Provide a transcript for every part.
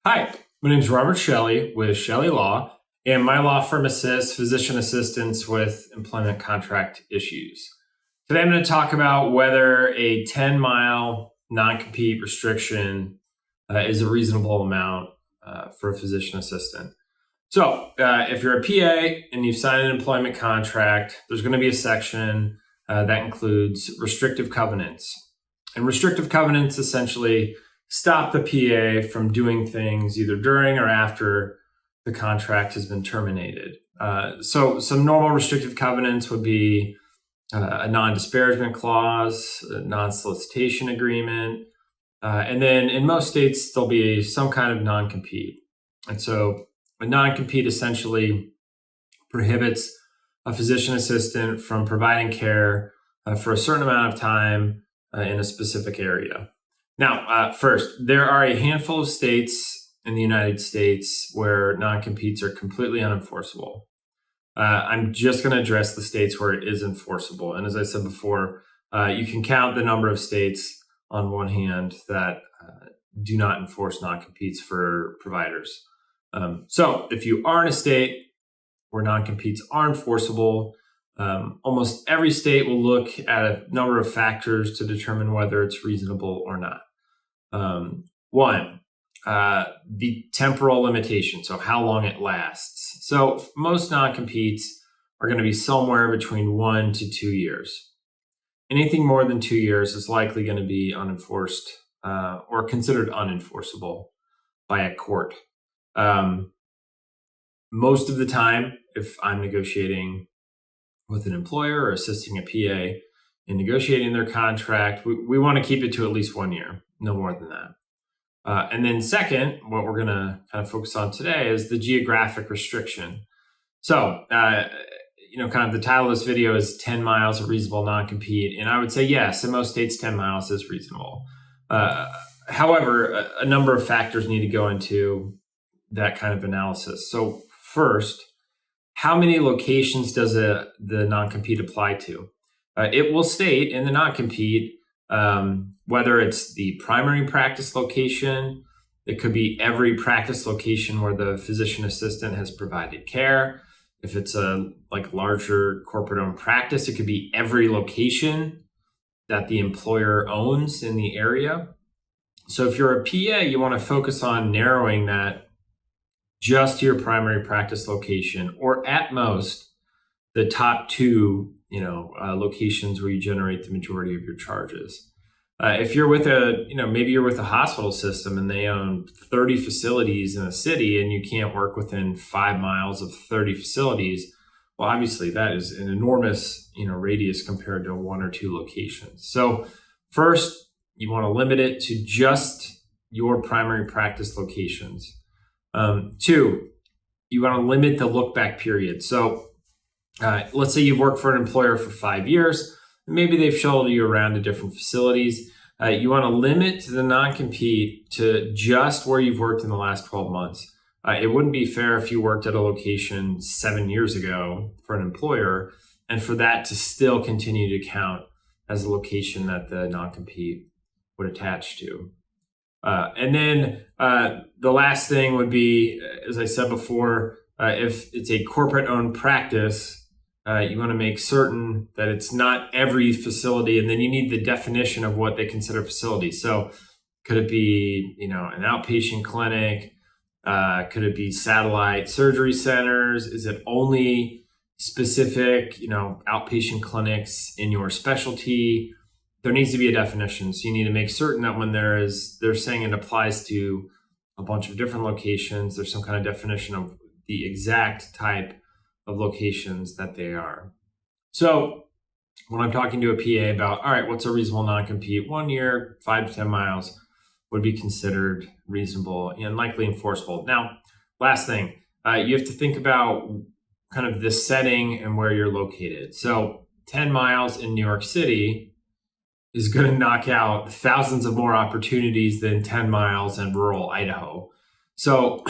Hi, my name is Robert Chelle with Chelle Law, and my law firm assists physician assistants with employment contract issues. Today I'm going to talk about whether a 10-mile non-compete restriction is a reasonable amount for a physician assistant. So if you're a PA and you've signed an employment contract, there's going to be a section that includes restrictive covenants. And restrictive covenants essentially stop the PA from doing things either during or after the contract has been terminated. So some normal restrictive covenants would be a non-disparagement clause, a non-solicitation agreement, and then in most states, there'll be some kind of non-compete. And so a non-compete essentially prohibits a physician assistant from providing care for a certain amount of time in a specific area. Now, first, there are a handful of states in the United States where non-competes are completely unenforceable. I'm just going to address the states where it is enforceable. And as I said before, you can count the number of states on one hand that do not enforce non-competes for providers. So if you are in a state where non-competes are enforceable, almost every state will look at a number of factors to determine whether it's reasonable or not. One, the temporal limitation, so how long it lasts. So most non-competes are going to be somewhere between 1 to 2 years. Anything more than 2 years is likely going to be unenforced or considered unenforceable by a court. Most of the time, if I'm negotiating with an employer or assisting a PA in negotiating their contract, we want to keep it to at least 1 year, no more than that. And then second, what we're going to kind of focus on today is the geographic restriction. So, kind of the title of this video is 10 miles a reasonable non-compete. And I would say, yes, in most states, 10 miles is reasonable. However, a number of factors need to go into that kind of analysis. So first, how many locations does the non-compete apply to? It will state in the non-compete whether it's the primary practice location. It could be every practice location where the physician assistant has provided care. If it's a larger corporate-owned practice, it could be every location that the employer owns in the area. So if you're a PA, you want to focus on narrowing that just to your primary practice location, or at most the top two, locations where you generate the majority of your charges. If you're with maybe you're with a hospital system and they own 30 facilities in a city and you can't work within 5 miles of 30 facilities, well, obviously that is an enormous, radius compared to 1 or 2 locations. So first, you want to limit it to just your primary practice locations. 2, you want to limit the look back period. So let's say you've worked for an employer for 5 years. Maybe they've shuttled you around to different facilities. You want to limit the non-compete to just where you've worked in the last 12 months. It wouldn't be fair if you worked at a location 7 years ago for an employer and for that to still continue to count as a location that the non-compete would attach to. And then the last thing would be, as I said before, if it's a corporate-owned practice, you want to make certain that it's not every facility, and then you need the definition of what they consider facility. So could it be, an outpatient clinic? Could it be satellite surgery centers? Is it only specific, outpatient clinics in your specialty? There needs to be a definition. So you need to make certain that when they're saying it applies to a bunch of different locations, there's some kind of definition of the exact type of locations that they are. So when I'm talking to a PA about, all right, what's a reasonable non-compete? 1 year, 5 to 10 miles would be considered reasonable and likely enforceable. Now, last thing, you have to think about kind of the setting and where you're located. So 10 miles in New York City is going to knock out thousands of more opportunities than 10 miles in rural Idaho. So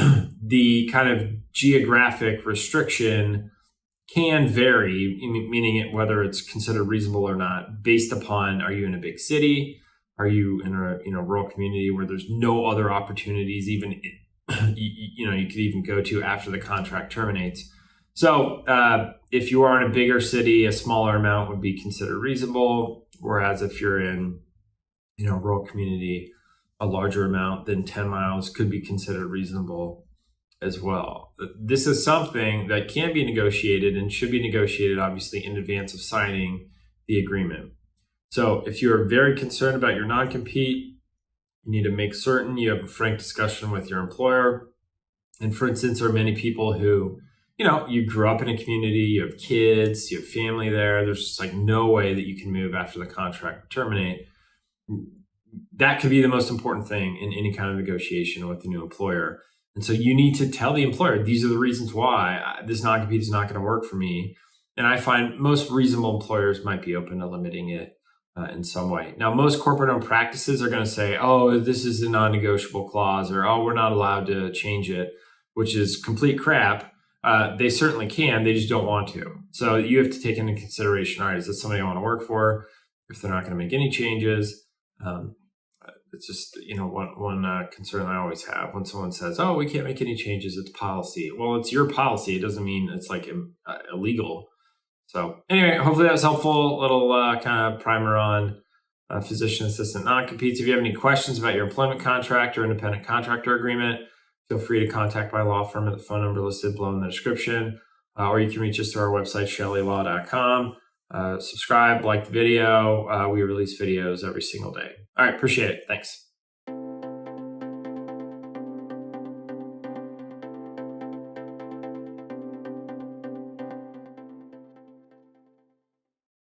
the kind of geographic restriction can vary, meaning whether it's considered reasonable or not, based upon, are you in a big city? Are you in a rural community where there's no other opportunities even you could even go to after the contract terminates. So if you are in a bigger city, a smaller amount would be considered reasonable. Whereas if you're in, a rural community, a larger amount than 10 miles could be considered reasonable as well. This is something that can be negotiated and should be negotiated, obviously, in advance of signing the agreement. So if you're very concerned about your non-compete, you need to make certain you have a frank discussion with your employer. And for instance, there are many people who, you grew up in a community, you have kids, you have family there. There's just like no way that you can move after the contract terminate. That could be the most important thing in any kind of negotiation with the new employer. And so you need to tell the employer, these are the reasons why this non-compete is not going to work for me. And I find most reasonable employers might be open to limiting it in some way. Now, most corporate-owned practices are going to say, oh, this is a non-negotiable clause, or, oh, we're not allowed to change it, which is complete crap. They certainly can. They just don't want to. So you have to take into consideration, all right, is this somebody I want to work for? If they're not going to make any changes, it's just, one concern I always have when someone says, oh, we can't make any changes, it's policy. Well, it's your policy. It doesn't mean it's like illegal. So anyway, hopefully that was helpful. Little kind of primer on physician assistant non-competes. If you have any questions about your employment contract or independent contractor agreement, feel free to contact my law firm at the phone number listed below in the description, or you can reach us through our website, chellelaw.com. Subscribe, like the video. We release videos every single day. All right, appreciate it. Thanks.